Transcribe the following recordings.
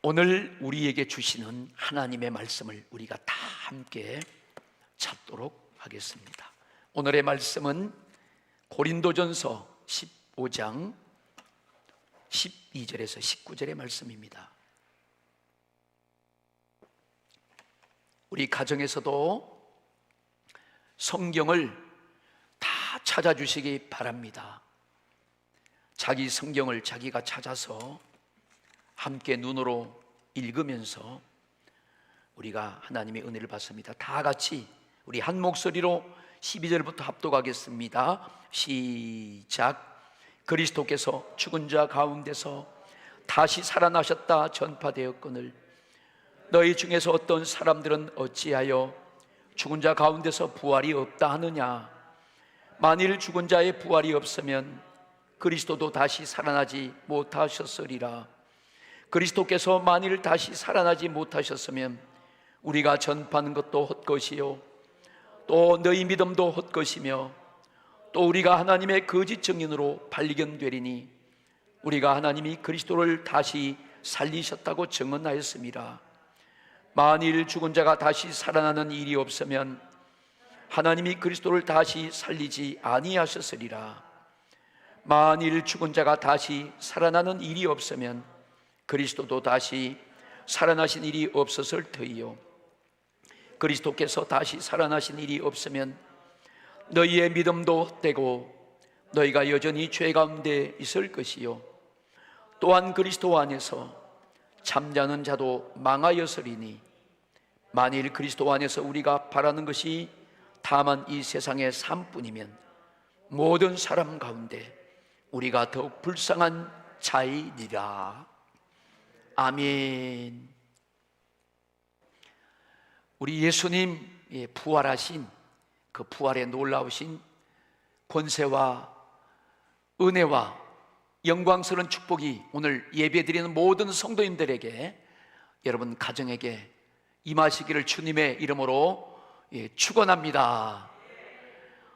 오늘 우리에게 주시는 하나님의 말씀을 우리가 다 함께 찾도록 하겠습니다. 오늘의 말씀은 고린도전서 15장 12절에서 19절의 말씀입니다. 우리 가정에서도 성경을 다 찾아주시기 바랍니다. 자기 성경을 자기가 찾아서 함께 눈으로 읽으면서 우리가 하나님의 은혜를 받습니다. 다 같이 우리 한 목소리로 12절부터 합독하겠습니다. 시작. 그리스도께서 죽은 자 가운데서 다시 살아나셨다 전파되었거늘 너희 중에서 어떤 사람들은 어찌하여 죽은 자 가운데서 부활이 없다 하느냐. 만일 죽은 자의 부활이 없으면 그리스도도 다시 살아나지 못하셨으리라. 그리스도께서 만일 다시 살아나지 못하셨으면 우리가 전파하는 것도 헛것이요 또 너희 믿음도 헛것이며 또 우리가 하나님의 거짓 증인으로 발견되리니 우리가 하나님이 그리스도를 다시 살리셨다고 증언하였습니다. 만일 죽은 자가 다시 살아나는 일이 없으면 하나님이 그리스도를 다시 살리지 아니하셨으리라. 만일 죽은 자가 다시 살아나는 일이 없으면 그리스도도 다시 살아나신 일이 없었을 터이요 그리스도께서 다시 살아나신 일이 없으면 너희의 믿음도 헛되고 너희가 여전히 죄 가운데 있을 것이요 또한 그리스도 안에서 잠자는 자도 망하였으리니 만일 그리스도 안에서 우리가 바라는 것이 다만 이 세상의 삶뿐이면 모든 사람 가운데 우리가 더욱 불쌍한 자이니라. 아멘. 우리 예수님 부활하신 그 부활의 놀라우신 권세와 은혜와 영광스러운 축복이 오늘 예배드리는 모든 성도님들에게 여러분 가정에게 임하시기를 주님의 이름으로 축원합니다.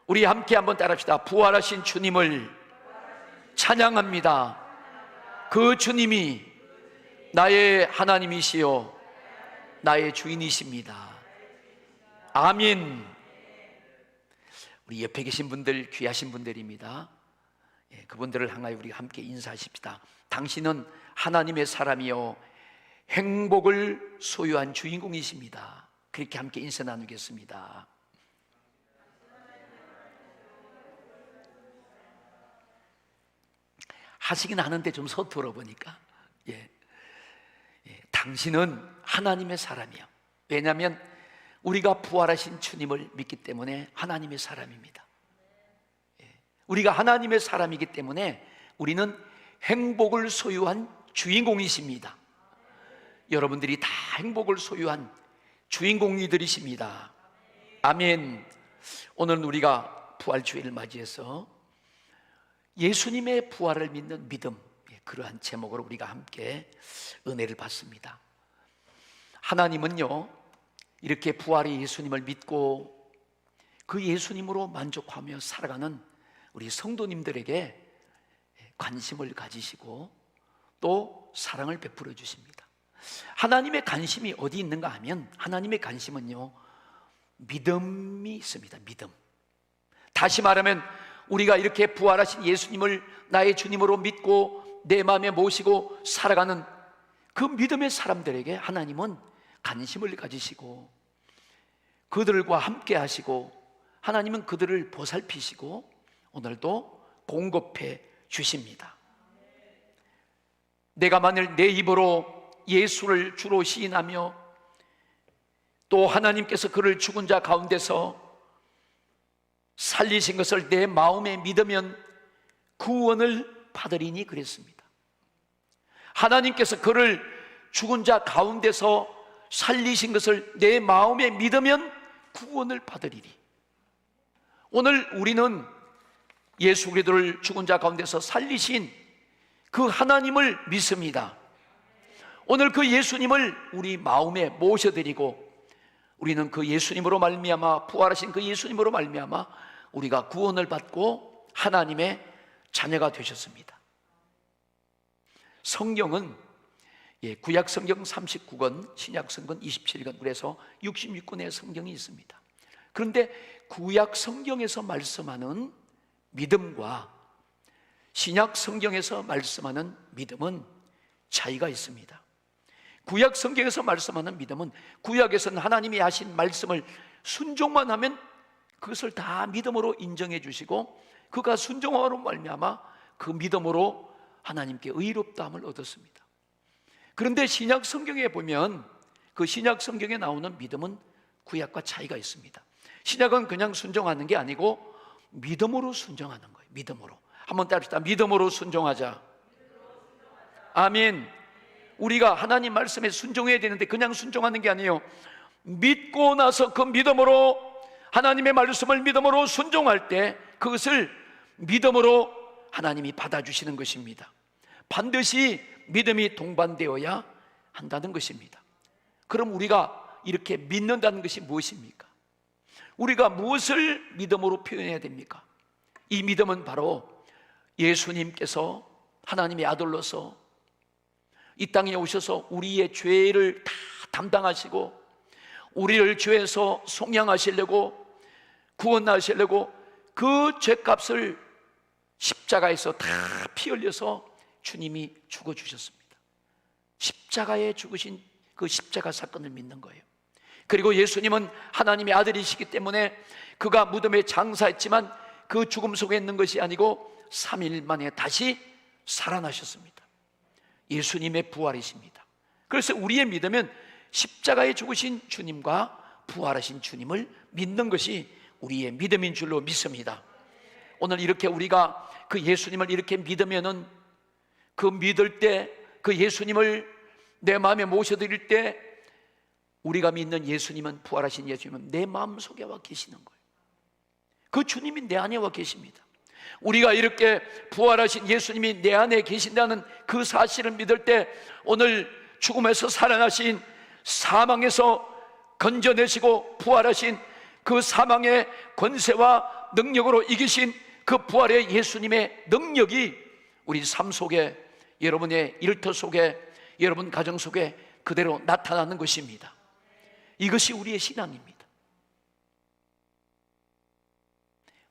우리 함께 한번 따라합시다. 부활하신 주님을 찬양합니다. 그 주님이 나의 하나님이시요 나의 주인이십니다. 아멘. 우리 옆에 계신 분들 귀하신 분들입니다. 그분들을 향하여 우리가 함께 인사하십시다. 당신은 하나님의 사람이요 행복을 소유한 주인공이십니다. 그렇게 함께 인사 나누겠습니다. 하시긴 하는데 좀 서툴어 보니까 당신은 하나님의 사람이요. 왜냐하면 우리가 부활하신 주님을 믿기 때문에 하나님의 사람입니다. 우리가 하나님의 사람이기 때문에 우리는 행복을 소유한 주인공이십니다. 여러분들이 다 행복을 소유한 주인공이들이십니다. 아멘. 오늘은 우리가 부활주일을 맞이해서 예수님의 부활을 믿는 믿음, 그러한 제목으로 우리가 함께 은혜를 받습니다. 하나님은요 이렇게 부활의 예수님을 믿고 그 예수님으로 만족하며 살아가는 우리 성도님들에게 관심을 가지시고 또 사랑을 베풀어 주십니다. 하나님의 관심이 어디 있는가 하면 하나님의 관심은요 믿음이 있습니다. 믿음. 다시 말하면 우리가 이렇게 부활하신 예수님을 나의 주님으로 믿고 내 마음에 모시고 살아가는 그 믿음의 사람들에게 하나님은 관심을 가지시고 그들과 함께 하시고 하나님은 그들을 보살피시고 오늘도 공급해 주십니다. 내가 만일 내 입으로 예수를 주로 시인하며 또 하나님께서 그를 죽은 자 가운데서 살리신 것을 내 마음에 믿으면 구원을 받으리니 그랬습니다. 하나님께서 그를 죽은 자 가운데서 살리신 것을 내 마음에 믿으면 구원을 받으리리. 오늘 우리는 예수 그리스도를 죽은 자 가운데서 살리신 그 하나님을 믿습니다. 오늘 그 예수님을 우리 마음에 모셔드리고 우리는 그 예수님으로 말미암아 부활하신 그 예수님으로 말미암아 우리가 구원을 받고 하나님의 자녀가 되셨습니다. 성경은 구약 성경 39권, 신약 성경 27권, 그래서 66권의 성경이 있습니다. 그런데 구약 성경에서 말씀하는 믿음과 신약 성경에서 말씀하는 믿음은 차이가 있습니다. 구약 성경에서 말씀하는 믿음은, 구약에서는 하나님이 하신 말씀을 순종만 하면 그것을 다 믿음으로 인정해 주시고, 그가 순종함으로 말미암아 그 믿음으로 하나님께 의롭다함을 얻었습니다. 그런데 신약 성경에 보면 그 신약 성경에 나오는 믿음은 구약과 차이가 있습니다. 신약은 그냥 순종하는 게 아니고 믿음으로 순종하는 거예요. 믿음으로. 한번 따라합시다. 믿음으로 순종하자. 아멘. 우리가 하나님 말씀에 순종해야 되는데 그냥 순종하는 게 아니에요. 믿고 나서 그 믿음으로, 하나님의 말씀을 믿음으로 순종할 때 그것을 믿음으로 하나님이 받아주시는 것입니다. 반드시 믿음이 동반되어야 한다는 것입니다. 그럼 우리가 이렇게 믿는다는 것이 무엇입니까? 우리가 무엇을 믿음으로 표현해야 됩니까? 이 믿음은 바로 예수님께서 하나님의 아들로서 이 땅에 오셔서 우리의 죄를 다 담당하시고 우리를 죄에서 속량하시려고, 구원하시려고 그 죄값을 십자가에서 다 피 흘려서 주님이 죽어주셨습니다. 십자가에 죽으신 그 십자가 사건을 믿는 거예요. 그리고 예수님은 하나님의 아들이시기 때문에 그가 무덤에 장사했지만 그 죽음 속에 있는 것이 아니고 3일 만에 다시 살아나셨습니다. 예수님의 부활이십니다. 그래서 우리의 믿음은 십자가에 죽으신 주님과 부활하신 주님을 믿는 것이 우리의 믿음인 줄로 믿습니다. 오늘 이렇게 우리가 그 예수님을 이렇게 믿으면은, 그 믿을 때, 그 예수님을 내 마음에 모셔드릴 때, 우리가 믿는 예수님은, 부활하신 예수님은 내 마음속에 와 계시는 거예요. 그 주님이 내 안에 와 계십니다. 우리가 이렇게 부활하신 예수님이 내 안에 계신다는 그 사실을 믿을 때, 오늘 죽음에서 살아나신, 사망에서 건져내시고 부활하신 그 사망의 권세와 능력으로 이기신 그 부활의 예수님의 능력이 우리 삶 속에, 여러분의 일터 속에, 여러분 가정 속에 그대로 나타나는 것입니다. 이것이 우리의 신앙입니다.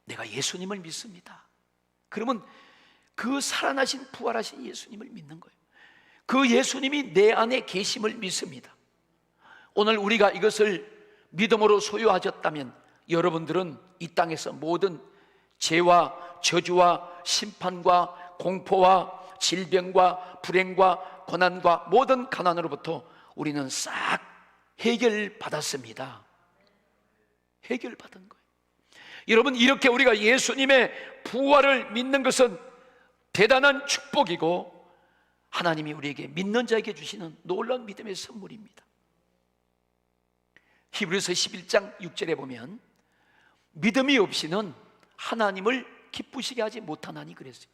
내가 예수님을 믿습니다. 그러면 그 살아나신 부활하신 예수님을 믿는 거예요. 그 예수님이 내 안에 계심을 믿습니다. 오늘 우리가 이것을 믿음으로 소유하셨다면 여러분들은 이 땅에서 모든 죄와 저주와 심판과 공포와 질병과 불행과 고난과 모든 가난으로부터 우리는 싹 해결받았습니다. 해결받은 거예요. 여러분, 이렇게 우리가 예수님의 부활을 믿는 것은 대단한 축복이고 하나님이 우리에게 믿는 자에게 주시는 놀라운 믿음의 선물입니다. 히브리서 11장 6절에 보면 믿음이 없이는 하나님을 기쁘시게 하지 못하나니 그랬어요.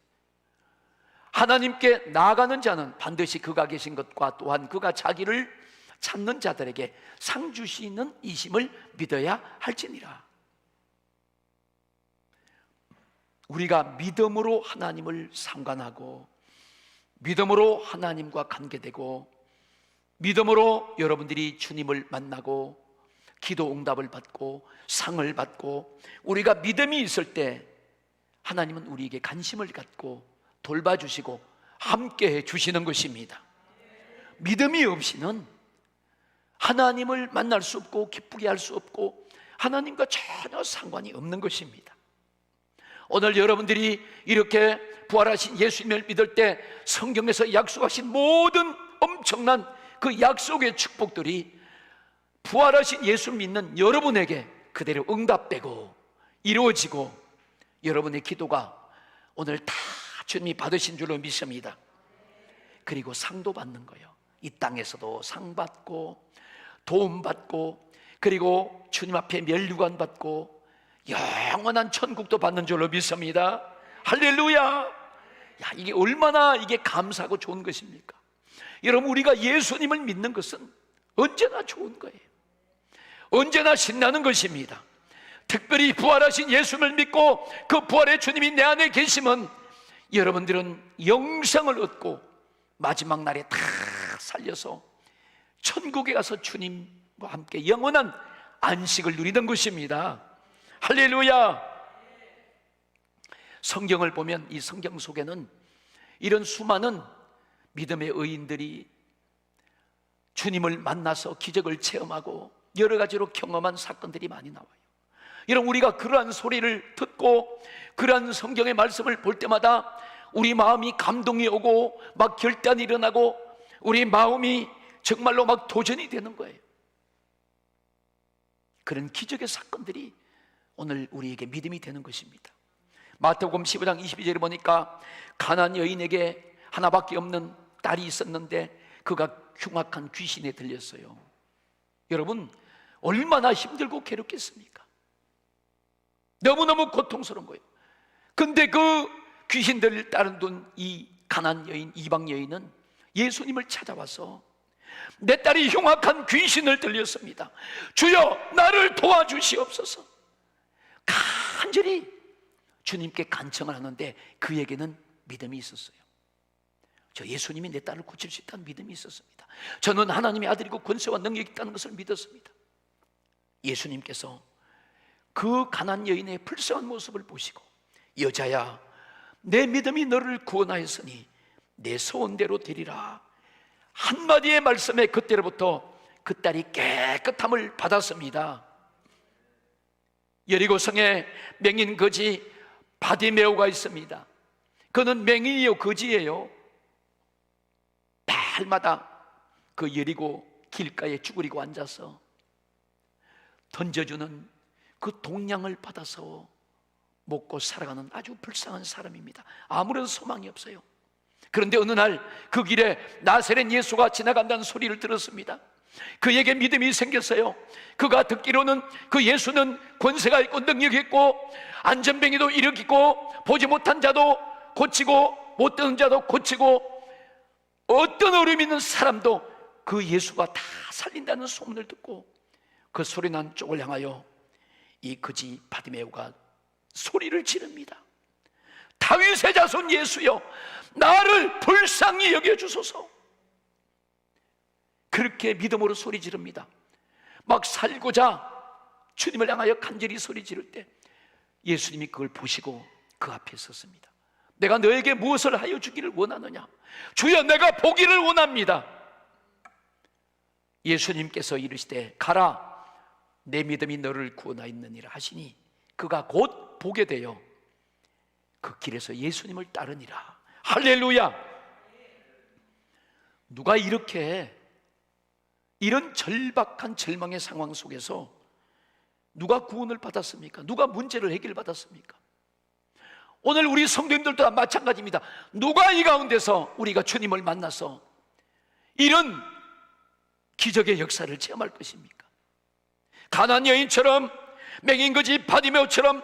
하나님께 나아가는 자는 반드시 그가 계신 것과 또한 그가 자기를 찾는 자들에게 상 주시는 이심을 믿어야 할지니라. 우리가 믿음으로 하나님을 상관하고 믿음으로 하나님과 관계되고 믿음으로 여러분들이 주님을 만나고 기도 응답을 받고 상을 받고, 우리가 믿음이 있을 때 하나님은 우리에게 관심을 갖고 돌봐주시고 함께 해주시는 것입니다. 믿음이 없이는 하나님을 만날 수 없고 기쁘게 할 수 없고 하나님과 전혀 상관이 없는 것입니다. 오늘 여러분들이 이렇게 부활하신 예수님을 믿을 때 성경에서 약속하신 모든 엄청난 그 약속의 축복들이 부활하신 예수를 믿는 여러분에게 그대로 응답되고 이루어지고 여러분의 기도가 오늘 다 주님이 받으신 줄로 믿습니다. 그리고 상도 받는 거예요. 이 땅에서도 상 받고 도움 받고, 그리고 주님 앞에 면류관 받고 영원한 천국도 받는 줄로 믿습니다. 할렐루야. 야, 이게 얼마나 이게 감사하고 좋은 것입니까? 여러분, 우리가 예수님을 믿는 것은 언제나 좋은 거예요. 언제나 신나는 것입니다. 특별히 부활하신 예수님을 믿고 그 부활의 주님이 내 안에 계시면 여러분들은 영생을 얻고 마지막 날에 다 살려서 천국에 가서 주님과 함께 영원한 안식을 누리던 것입니다. 할렐루야. 성경을 보면 이 성경 속에는 이런 수많은 믿음의 의인들이 주님을 만나서 기적을 체험하고 여러 가지로 경험한 사건들이 많이 나와요. 여러분, 우리가 그러한 소리를 듣고 그러한 성경의 말씀을 볼 때마다 우리 마음이 감동이 오고 막 결단이 일어나고 우리 마음이 정말로 막 도전이 되는 거예요. 그런 기적의 사건들이 오늘 우리에게 믿음이 되는 것입니다. 마태복음 15장 22절에 보니까 가나안 여인에게 하나밖에 없는 딸이 있었는데 그가 흉악한 귀신에 들렸어요. 여러분, 얼마나 힘들고 괴롭겠습니까? 너무너무 고통스러운 거예요. 근데 그 귀신들을 따르던 이 가나안 여인, 이방 여인은 예수님을 찾아와서 내 딸이 흉악한 귀신을 들렸습니다. 주여, 나를 도와주시옵소서. 간절히 주님께 간청을 하는데 그에게는 믿음이 있었어요. 저 예수님이 내 딸을 고칠 수 있다는 믿음이 있었습니다. 저는 하나님의 아들이고 권세와 능력이 있다는 것을 믿었습니다. 예수님께서 그 가난안 여인의 불쌍한 모습을 보시고 여자야, 내 믿음이 너를 구원하였으니 내 소원대로 되리라 한마디의 말씀에 그때로부터 그 딸이 깨끗함을 받았습니다. 여리고성에 맹인 거지 바디메오가 있습니다. 그는 맹인이요 거지예요. 날마다 그 여리고 길가에 쭈그리고 앉아서 던져주는 그 동량을 받아서 먹고 살아가는 아주 불쌍한 사람입니다. 아무런 소망이 없어요. 그런데 어느 날 그 길에 나사렛 예수가 지나간다는 소리를 들었습니다. 그에게 믿음이 생겼어요. 그가 듣기로는 그 예수는 권세가 있고 능력이 있고 안전병이도 일으키고 보지 못한 자도 고치고 못 듣는 자도 고치고 어떤 어려움 있는 사람도 그 예수가 다 살린다는 소문을 듣고 그 소리 난 쪽을 향하여 이 거지 바디메오가 소리를 지릅니다. 다윗의 자손 예수여, 나를 불쌍히 여겨주소서. 그렇게 믿음으로 소리 지릅니다. 막 살고자 주님을 향하여 간절히 소리 지를 때 예수님이 그걸 보시고 그 앞에 섰습니다. 내가 너에게 무엇을 하여 주기를 원하느냐? 주여, 내가 보기를 원합니다. 예수님께서 이르시되 가라, 내 믿음이 너를 구원하였느니라 하시니 그가 곧 보게 되어 그 길에서 예수님을 따르니라. 할렐루야. 누가 이렇게 이런 절박한 절망의 상황 속에서 누가 구원을 받았습니까? 누가 문제를 해결받았습니까? 오늘 우리 성도님들도 마찬가지입니다. 누가 이 가운데서 우리가 주님을 만나서 이런 기적의 역사를 체험할 것입니까? 가나안 여인처럼 맹인거지 바디메오처럼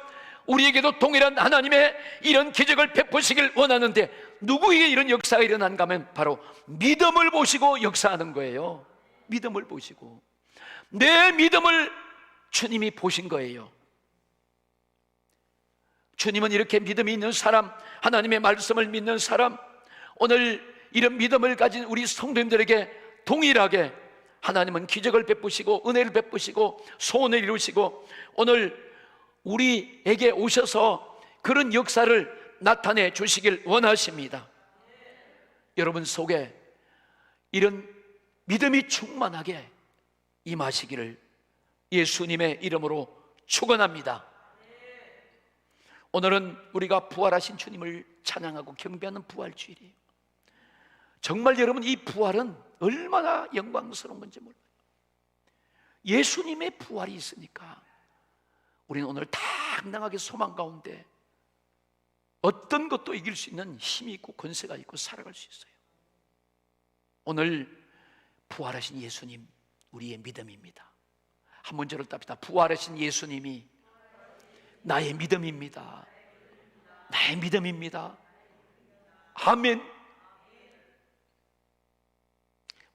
우리에게도 동일한 하나님의 이런 기적을 베푸시길 원하는데 누구에게 이런 역사가 일어난가 하면 바로 믿음을 보시고 역사하는 거예요. 믿음을 보시고 내 믿음을 주님이 보신 거예요. 주님은 이렇게 믿음이 있는 사람, 하나님의 말씀을 믿는 사람, 오늘 이런 믿음을 가진 우리 성도님들에게 동일하게 하나님은 기적을 베푸시고 은혜를 베푸시고 소원을 이루시고 오늘 우리에게 오셔서 그런 역사를 나타내 주시길 원하십니다. 여러분 속에 이런 믿음이 충만하게 임하시기를 예수님의 이름으로 축원합니다. 오늘은 우리가 부활하신 주님을 찬양하고 경배하는 부활주일이에요. 정말 여러분, 이 부활은 얼마나 영광스러운 건지 몰라요. 예수님의 부활이 있으니까 우리는 오늘 당당하게 소망 가운데 어떤 것도 이길 수 있는 힘이 있고 권세가 있고 살아갈 수 있어요. 오늘 부활하신 예수님, 우리의 믿음입니다. 한 문제를 답시다. 부활하신 예수님이 나의 믿음입니다. 나의 믿음입니다. 아멘.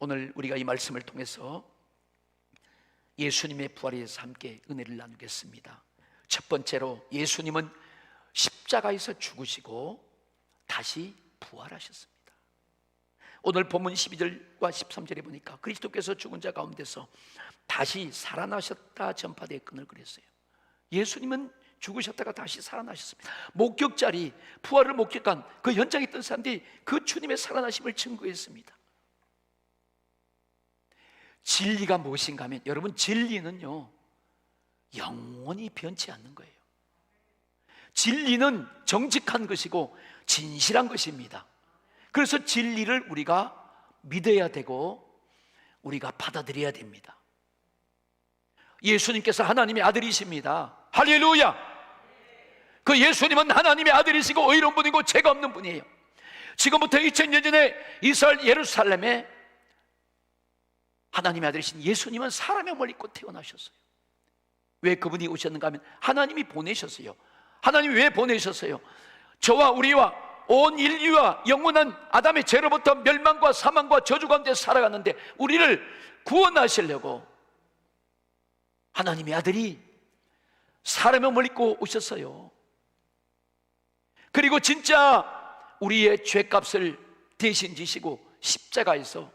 오늘 우리가 이 말씀을 통해서 예수님의 부활에 대해서 함께 은혜를 나누겠습니다. 첫 번째로 예수님은 십자가에서 죽으시고 다시 부활하셨습니다. 오늘 본문 12절과 13절에 보니까 그리스도께서 죽은 자 가운데서 다시 살아나셨다 전파되었거늘 그랬어요. 예수님은 죽으셨다가 다시 살아나셨습니다. 목격자리, 부활을 목격한 그 현장에 있던 사람들이 그 주님의 살아나심을 증거했습니다. 진리가 무엇인가 하면, 여러분, 진리는요 영원히 변치 않는 거예요. 진리는 정직한 것이고 진실한 것입니다. 그래서 진리를 우리가 믿어야 되고 우리가 받아들여야 됩니다. 예수님께서 하나님의 아들이십니다. 할렐루야! 그 예수님은 하나님의 아들이시고 의로운 분이고 죄가 없는 분이에요. 지금부터 2000년 전에 이스라엘 예루살렘에 하나님의 아들이신 예수님은 사람의 몸을 입고 태어나셨어요. 왜 그분이 오셨는가 하면 하나님이 보내셨어요. 하나님이 왜 보내셨어요? 저와 우리와 온 인류와 영원한 아담의 죄로부터 멸망과 사망과 저주 가운데 살아갔는데 우리를 구원하시려고 하나님의 아들이 사람의 몸을 입고 오셨어요. 그리고 진짜 우리의 죄값을 대신 지시고 십자가에서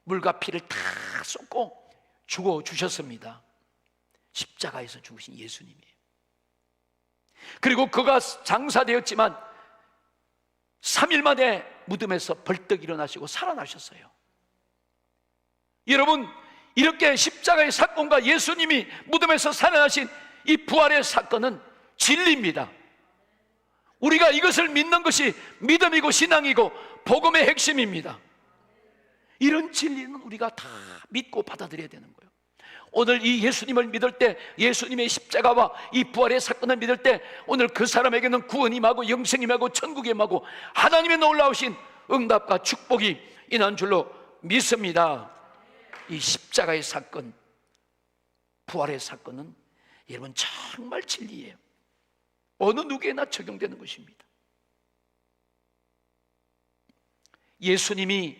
물과 피를 다 쏟고 죽어주셨습니다. 십자가에서 죽으신 예수님이에요. 그리고 그가 장사되었지만 3일 만에 무덤에서 벌떡 일어나시고 살아나셨어요. 여러분, 이렇게 십자가의 사건과 예수님이 무덤에서 살아나신 이 부활의 사건은 진리입니다. 우리가 이것을 믿는 것이 믿음이고 신앙이고 복음의 핵심입니다. 이런 진리는 우리가 다 믿고 받아들여야 되는 거예요. 오늘 이 예수님을 믿을 때, 예수님의 십자가와 이 부활의 사건을 믿을 때 오늘 그 사람에게는 구원이 임하고 영생이 임하고 천국이 임하고 하나님의 놀라우신 응답과 축복이 임한 줄로 믿습니다. 이 십자가의 사건, 부활의 사건은 여러분 정말 진리예요. 어느 누구에나 적용되는 것입니다. 예수님이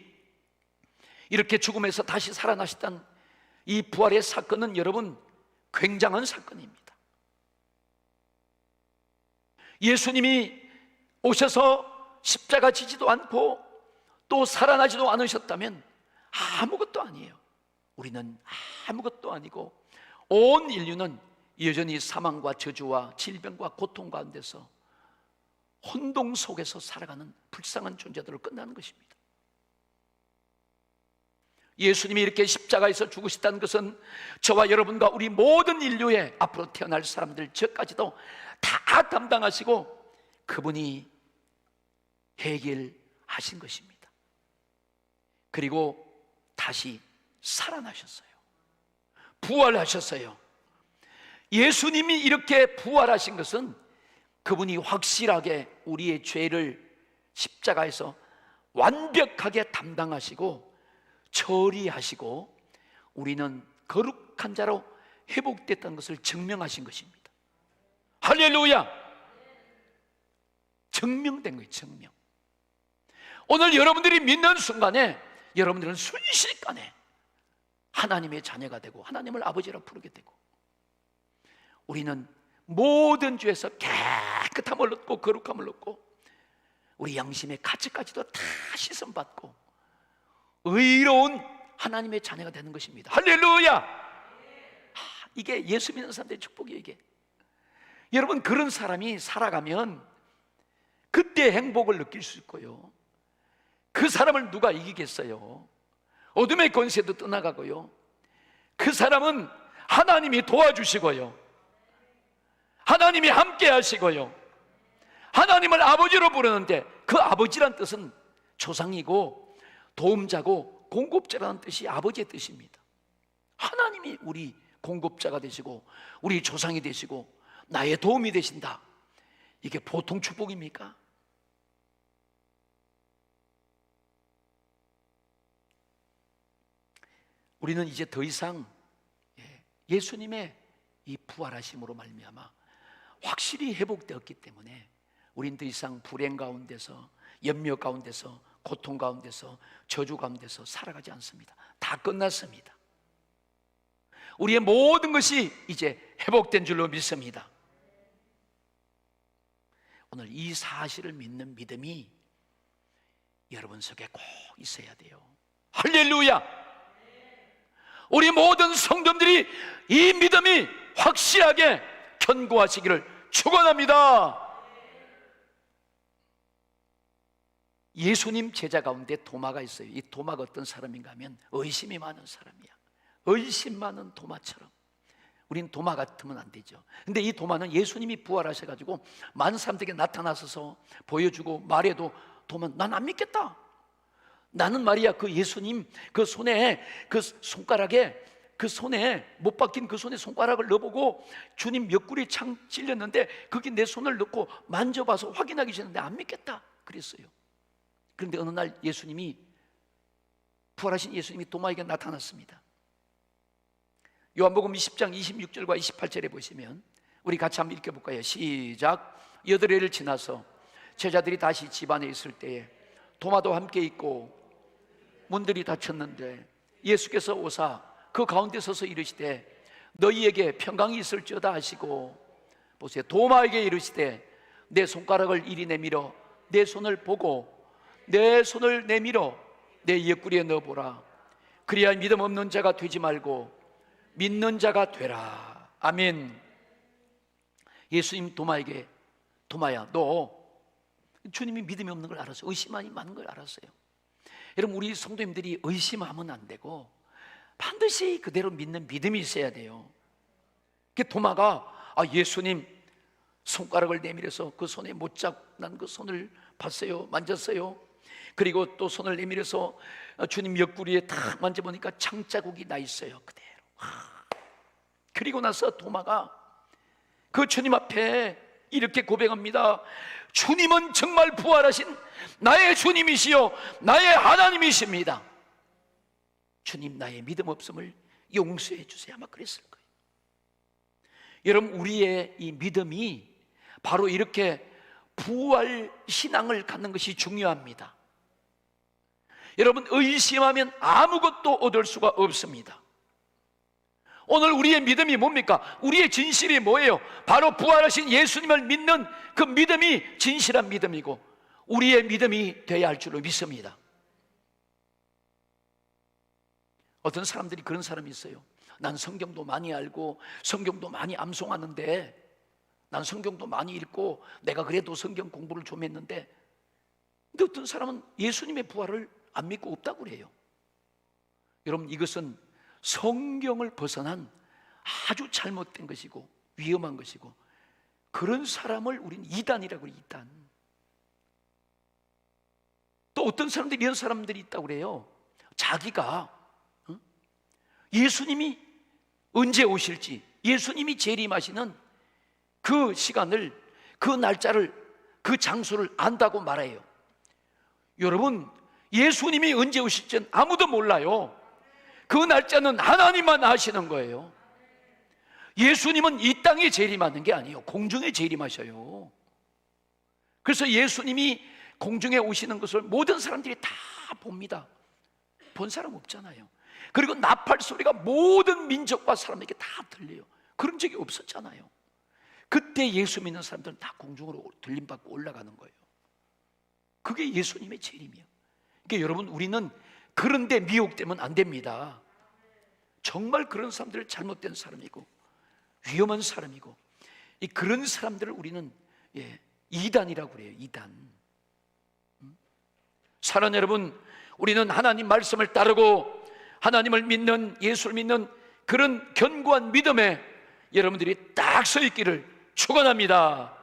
이렇게 죽음에서 다시 살아나셨다는 이 부활의 사건은 여러분 굉장한 사건입니다. 예수님이 오셔서 십자가 지지도 않고 또 살아나지도 않으셨다면 아무것도 아니에요. 우리는 아무것도 아니고 온 인류는 여전히 사망과 저주와 질병과 고통 가운데서 혼동 속에서 살아가는 불쌍한 존재들로 끝나는 것입니다. 예수님이 이렇게 십자가에서 죽으셨다는 것은 저와 여러분과 우리 모든 인류의 앞으로 태어날 사람들 저까지도 다 담당하시고 그분이 해결하신 것입니다. 그리고 다시 살아나셨어요. 부활하셨어요. 예수님이 이렇게 부활하신 것은 그분이 확실하게 우리의 죄를 십자가에서 완벽하게 담당하시고 처리하시고 우리는 거룩한 자로 회복됐다는 것을 증명하신 것입니다. 할렐루야! 증명된 거예요. 증명. 오늘 여러분들이 믿는 순간에 여러분들은 순식간에 하나님의 자녀가 되고 하나님을 아버지라 부르게 되고 우리는 모든 죄에서 깨끗함을 얻고 거룩함을 얻고 우리 양심의 가치까지도 다 씻음받고 의로운 하나님의 자녀가 되는 것입니다. 할렐루야! 이게 예수 믿는 사람들의 축복이에요. 이게 여러분, 그런 사람이 살아가면 그때 행복을 느낄 수 있고요, 그 사람을 누가 이기겠어요? 어둠의 권세도 떠나가고요, 그 사람은 하나님이 도와주시고요, 하나님이 함께 하시고요, 하나님을 아버지로 부르는데 그 아버지란 뜻은 조상이고 도움자고 공급자라는 뜻이 아버지의 뜻입니다. 하나님이 우리 공급자가 되시고 우리 조상이 되시고 나의 도움이 되신다. 이게 보통 축복입니까? 우리는 이제 더 이상 예수님의 이 부활하심으로 말미암아 확실히 회복되었기 때문에 우린 더 이상 불행 가운데서, 염려 가운데서, 고통 가운데서, 저주 가운데서 살아가지 않습니다. 다 끝났습니다. 우리의 모든 것이 이제 회복된 줄로 믿습니다. 오늘 이 사실을 믿는 믿음이 여러분 속에 꼭 있어야 돼요. 할렐루야! 우리 모든 성도들이 이 믿음이 확실하게 견고하시기를 축원합니다. 예수님 제자 가운데 도마가 있어요. 이 도마가 어떤 사람인가 하면 의심이 많은 사람이야. 의심 많은 도마처럼. 우린 도마 같으면 안 되죠. 근데 이 도마는 예수님이 부활하셔가지고 많은 사람들에게 나타나셔서 보여주고 말해도 도마, 난 안 믿겠다. 나는 말이야 그 예수님 그 손에 그 손가락에 그 손에 못 박힌 그 손에 손가락을 넣어보고 주님 옆구리에 창 찔렸는데 거기 내 손을 넣고 만져봐서 확인하기 전에 안 믿겠다 그랬어요. 그런데 어느 날 예수님이 부활하신 예수님이 도마에게 나타났습니다. 요한복음 20장 26절과 28절에 보시면 우리 같이 한번 읽어볼까요? 시작. 8일을 지나서 제자들이 다시 집안에 있을 때에 도마도 함께 있고 문들이 닫혔는데 예수께서 오사 그 가운데 서서 이르시되 너희에게 평강이 있을지어다 하시고 보세요. 도마에게 이르시되 내 손가락을 이리 내밀어 내 손을 보고 내 손을 내밀어 내 옆구리에 넣어보라. 그리하여 믿음 없는 자가 되지 말고 믿는 자가 되라. 아멘. 예수님 도마에게 도마야 너 주님이 믿음이 없는 걸 알았어요. 의심이 많은 걸 알았어요. 여러분 우리 성도님들이 의심하면 안 되고 반드시 그대로 믿는 믿음이 있어야 돼요. 그 도마가 예수님 손가락을 내밀어서 그 손에 못자난 그 손을 봤어요. 만졌어요. 그리고 또 손을 내밀어서 주님 옆구리에 탁 만져보니까 창자국이 나 있어요. 그대로. 그리고 나서 도마가 그 주님 앞에 이렇게 고백합니다. 주님은 정말 부활하신 나의 주님이시요 나의 하나님이십니다. 주님 나의 믿음 없음을 용서해 주세요. 아마 그랬을 거예요. 여러분 우리의 이 믿음이 바로 이렇게 부활 신앙을 갖는 것이 중요합니다. 여러분 의심하면 아무것도 얻을 수가 없습니다. 오늘 우리의 믿음이 뭡니까? 우리의 진실이 뭐예요? 바로 부활하신 예수님을 믿는 그 믿음이 진실한 믿음이고 우리의 믿음이 되어야 할 줄로 믿습니다. 어떤 사람들이 그런 사람이 있어요. 난 성경도 많이 알고 성경도 많이 암송하는데 난 성경도 많이 읽고 내가 그래도 성경 공부를 좀 했는데 근데 어떤 사람은 예수님의 부활을 안 믿고 없다고 그래요. 여러분 이것은 성경을 벗어난 아주 잘못된 것이고 위험한 것이고 그런 사람을 우리는 이단이라고 해요. 이단. 또 어떤 사람들이 이런 사람들이 있다고 그래요. 자기가 예수님이 언제 오실지 예수님이 재림하시는 그 시간을 그 날짜를 그 장소를 안다고 말해요. 여러분 예수님이 언제 오실지는 아무도 몰라요. 그 날짜는 하나님만 아시는 거예요. 예수님은 이 땅에 재림하는 게 아니에요. 공중에 재림하셔요. 그래서 예수님이 공중에 오시는 것을 모든 사람들이 다 봅니다. 본 사람 없잖아요. 그리고 나팔 소리가 모든 민족과 사람에게 다 들려요. 그런 적이 없었잖아요. 그때 예수 믿는 사람들은 다 공중으로 들림받고 올라가는 거예요. 그게 예수님의 재림이에요. 그러니까 여러분 우리는 그런데 미혹되면 안 됩니다. 정말 그런 사람들은 잘못된 사람이고 위험한 사람이고 그런 사람들을 우리는 이단이라고 그래요. 이단. 사랑하는 여러분, 우리는 하나님 말씀을 따르고 하나님을 믿는 예수를 믿는 그런 견고한 믿음에 여러분들이 딱 서 있기를 축원합니다.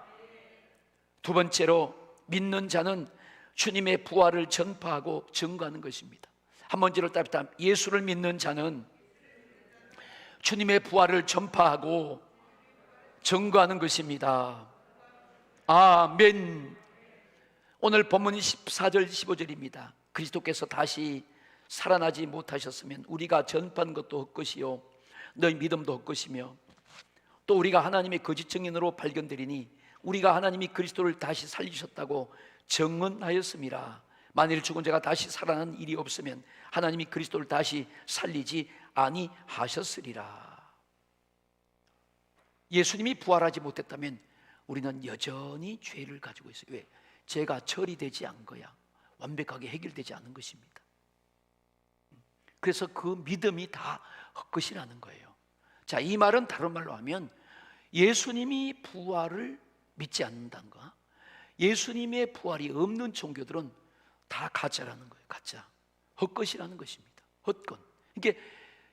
두 번째로 믿는 자는 주님의 부활을 전파하고 증거하는 것입니다. 한 번째로 따르다 예수를 믿는 자는 주님의 부활을 전파하고 증거하는 것입니다. 아멘. 오늘 본문 14절 15절입니다. 그리스도께서 다시 살아나지 못하셨으면 우리가 전파한 것도 헛것이요 너희 믿음도 헛것이며 또 우리가 하나님의 거짓 증인으로 발견되리니 우리가 하나님이 그리스도를 다시 살리셨다고 증언하였음이라. 만일 죽은 자가 다시 살아나는 일이 없으면 하나님이 그리스도를 다시 살리지 아니하셨으리라. 예수님이 부활하지 못했다면 우리는 여전히 죄를 가지고 있어요. 왜? 죄가 처리되지 않은 거야. 완벽하게 해결되지 않은 것입니다. 그래서 그 믿음이 다 헛것이라는 거예요. 자, 이 말은 다른 말로 하면 예수님이 부활을 믿지 않는다는 거, 예수님의 부활이 없는 종교들은 다 가짜라는 거예요. 가짜, 헛것이라는 것입니다. 헛것. 이게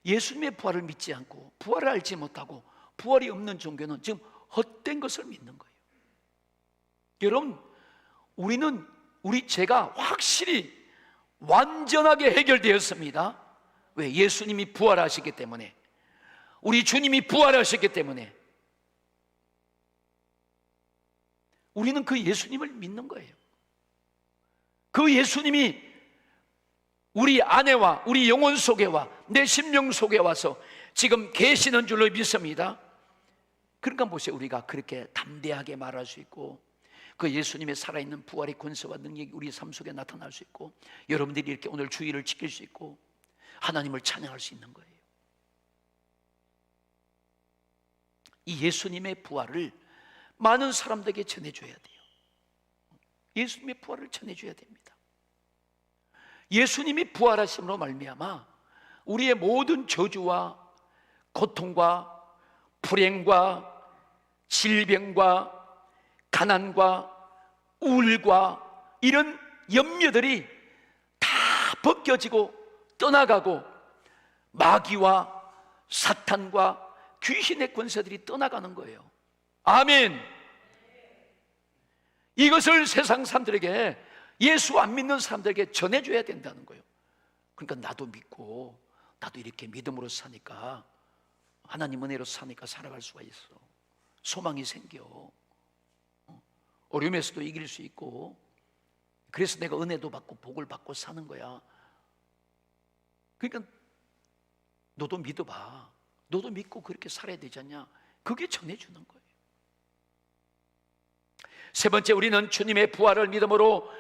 예수님의 부활을 믿지 않고 부활을 알지 못하고 부활이 없는 종교는 지금 헛된 것을 믿는 거예요. 여러분, 우리 죄가 확실히 완전하게 해결되었습니다. 왜? 예수님이 부활하셨기 때문에, 우리 주님이 부활하셨기 때문에 우리는 그 예수님을 믿는 거예요. 그 예수님이 우리 안에와 우리 영혼 속에와 내 심령 속에 와서 지금 계시는 줄로 믿습니다. 그러니까 보세요, 우리가 그렇게 담대하게 말할 수 있고 그 예수님의 살아있는 부활의 권세와 능력이 우리 삶 속에 나타날 수 있고 여러분들이 이렇게 오늘 주일을 지킬 수 있고 하나님을 찬양할 수 있는 거예요. 이 예수님의 부활을 많은 사람들에게 전해줘야 돼요. 예수님의 부활을 전해줘야 됩니다. 예수님이 부활하심으로 말미암아 우리의 모든 저주와 고통과 불행과 질병과 가난과 우울과 이런 염려들이 다 벗겨지고 떠나가고 마귀와 사탄과 귀신의 권세들이 떠나가는 거예요. 아멘. 이것을 세상 사람들에게, 예수 안 믿는 사람들에게 전해줘야 된다는 거예요. 그러니까 나도 믿고 나도 이렇게 믿음으로 사니까, 하나님 은혜로 사니까 살아갈 수가 있어. 소망이 생겨. 어려움에서도 이길 수 있고, 그래서 내가 은혜도 받고 복을 받고 사는 거야. 그러니까 너도 믿어봐. 너도 믿고 그렇게 살아야 되지 않냐? 그게 전해주는 거예요. 세 번째, 우리는 주님의 부활을 믿음으로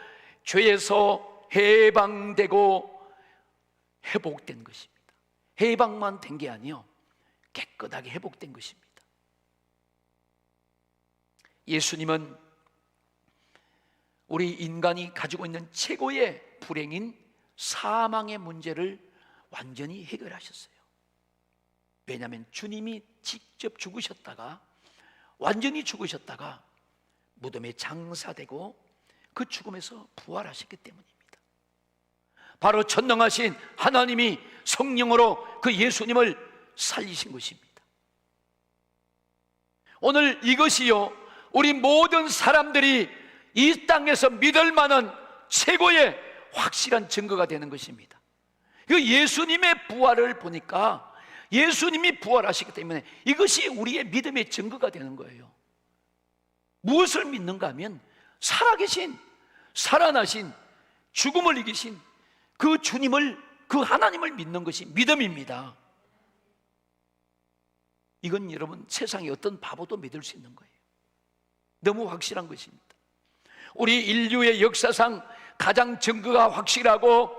죄에서 해방되고 회복된 것입니다. 해방만 된 게 아니요, 깨끗하게 회복된 것입니다. 예수님은 우리 인간이 가지고 있는 최고의 불행인 사망의 문제를 완전히 해결하셨어요. 왜냐하면 주님이 직접 죽으셨다가, 완전히 죽으셨다가 무덤에 장사되고 그 죽음에서 부활하셨기 때문입니다. 바로 전능하신 하나님이 성령으로 그 예수님을 살리신 것입니다. 오늘 이것이요, 우리 모든 사람들이 이 땅에서 믿을 만한 최고의 확실한 증거가 되는 것입니다. 그 예수님의 부활을 보니까 예수님이 부활하시기 때문에 이것이 우리의 믿음의 증거가 되는 거예요. 무엇을 믿는가 하면 살아계신, 살아나신, 죽음을 이기신 그 주님을, 그 하나님을 믿는 것이 믿음입니다. 이건 여러분, 세상의 어떤 바보도 믿을 수 있는 거예요. 너무 확실한 것입니다. 우리 인류의 역사상 가장 증거가 확실하고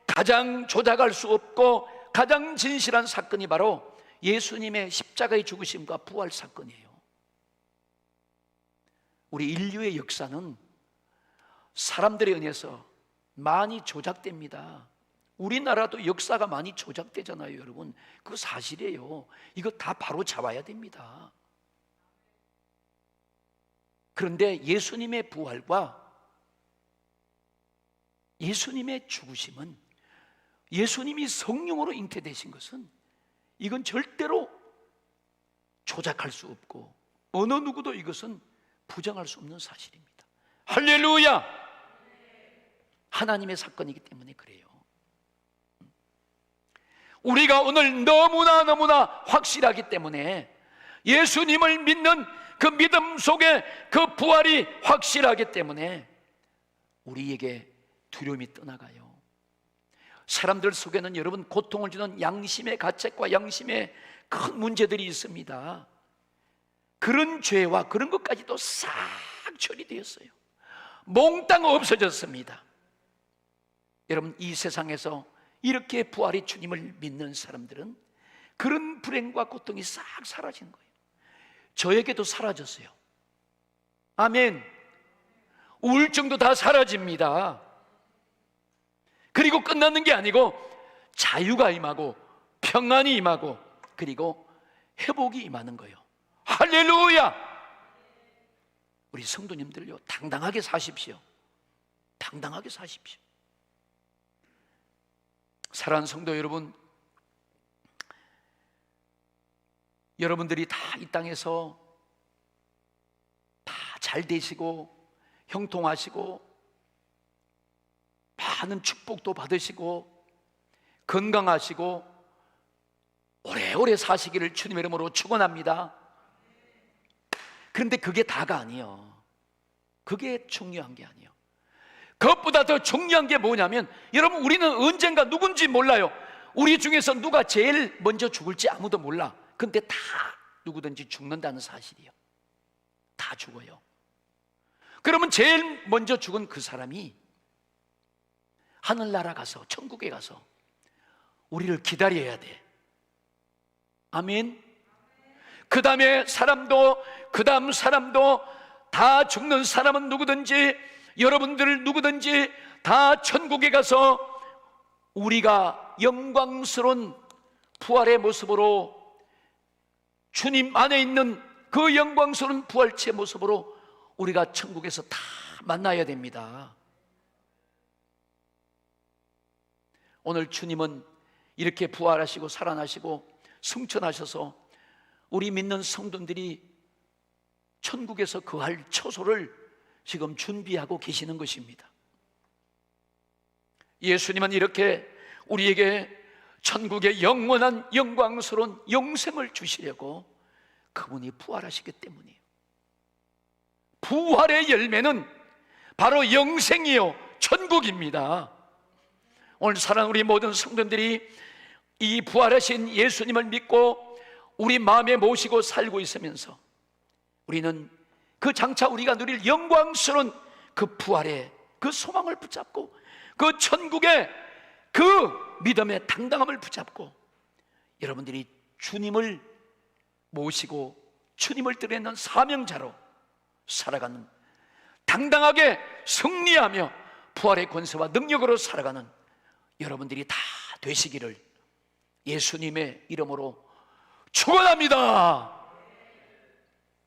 가장 조작할 수 없고 가장 진실한 사건이 바로 예수님의 십자가의 죽으심과 부활 사건이에요. 우리 인류의 역사는 사람들에 의해서 많이 조작됩니다. 우리나라도 역사가 많이 조작되잖아요, 여러분. 그거 사실이에요. 이거 다 바로 잡아야 됩니다. 그런데 예수님의 부활과 예수님의 죽으심은, 예수님이 성령으로 잉태되신 것은 이건 절대로 조작할 수 없고 어느 누구도 이것은 부정할 수 없는 사실입니다. 할렐루야! 하나님의 사건이기 때문에 그래요. 우리가 오늘 너무나 확실하기 때문에, 예수님을 믿는 그 믿음 속에 그 부활이 확실하기 때문에 우리에게 두려움이 떠나가요. 사람들 속에는 여러분, 고통을 주는 양심의 가책과 양심의 큰 문제들이 있습니다. 그런 죄와 그런 것까지도 싹 처리되었어요. 몽땅 없어졌습니다. 여러분, 이 세상에서 이렇게 부활의 주님을 믿는 사람들은 그런 불행과 고통이 싹 사라진 거예요. 저에게도 사라졌어요. 아멘. 우울증도 다 사라집니다. 그리고 끝나는 게 아니고 자유가 임하고 평안이 임하고 그리고 회복이 임하는 거예요. 할렐루야! 우리 성도님들요, 당당하게 사십시오. 당당하게 사십시오. 사랑하는 성도 여러분, 여러분들이 다 이 땅에서 다 잘 되시고 형통하시고 많은 축복도 받으시고 건강하시고 오래오래 사시기를 주님의 이름으로 축원합니다. 그런데 그게 다가 아니에요. 그게 중요한 게 아니에요. 그것보다 더 중요한 게 뭐냐면, 여러분, 우리는 언젠가 누군지 몰라요. 우리 중에서 누가 제일 먼저 죽을지 아무도 몰라. 근데 다 누구든지 죽는다는 사실이에요. 다 죽어요. 그러면 제일 먼저 죽은 그 사람이 하늘나라 가서, 천국에 가서 우리를 기다려야 돼. 아멘. 그 다음에 사람도, 그 다음 사람도, 다 죽는 사람은 누구든지, 여러분들 누구든지 다 천국에 가서 우리가 영광스러운 부활의 모습으로, 주님 안에 있는 그 영광스러운 부활체의 모습으로 우리가 천국에서 다 만나야 됩니다. 오늘 주님은 이렇게 부활하시고 살아나시고 승천하셔서 우리 믿는 성도들이 천국에서 거할 처소를 지금 준비하고 계시는 것입니다. 예수님은 이렇게 우리에게 천국의 영원한 영광스러운 영생을 주시려고 그분이 부활하시기 때문이에요. 부활의 열매는 바로 영생이요 천국입니다. 오늘 사랑하는 우리 모든 성도들이 이 부활하신 예수님을 믿고 우리 마음에 모시고 살고 있으면서 우리는 그 장차 우리가 누릴 영광스러운 그 부활의 그 소망을 붙잡고 그 천국의 그 믿음의 당당함을 붙잡고 여러분들이 주님을 모시고 주님을 드리는 사명자로 살아가는, 당당하게 승리하며 부활의 권세와 능력으로 살아가는 여러분들이 다 되시기를 예수님의 이름으로 축원합니다.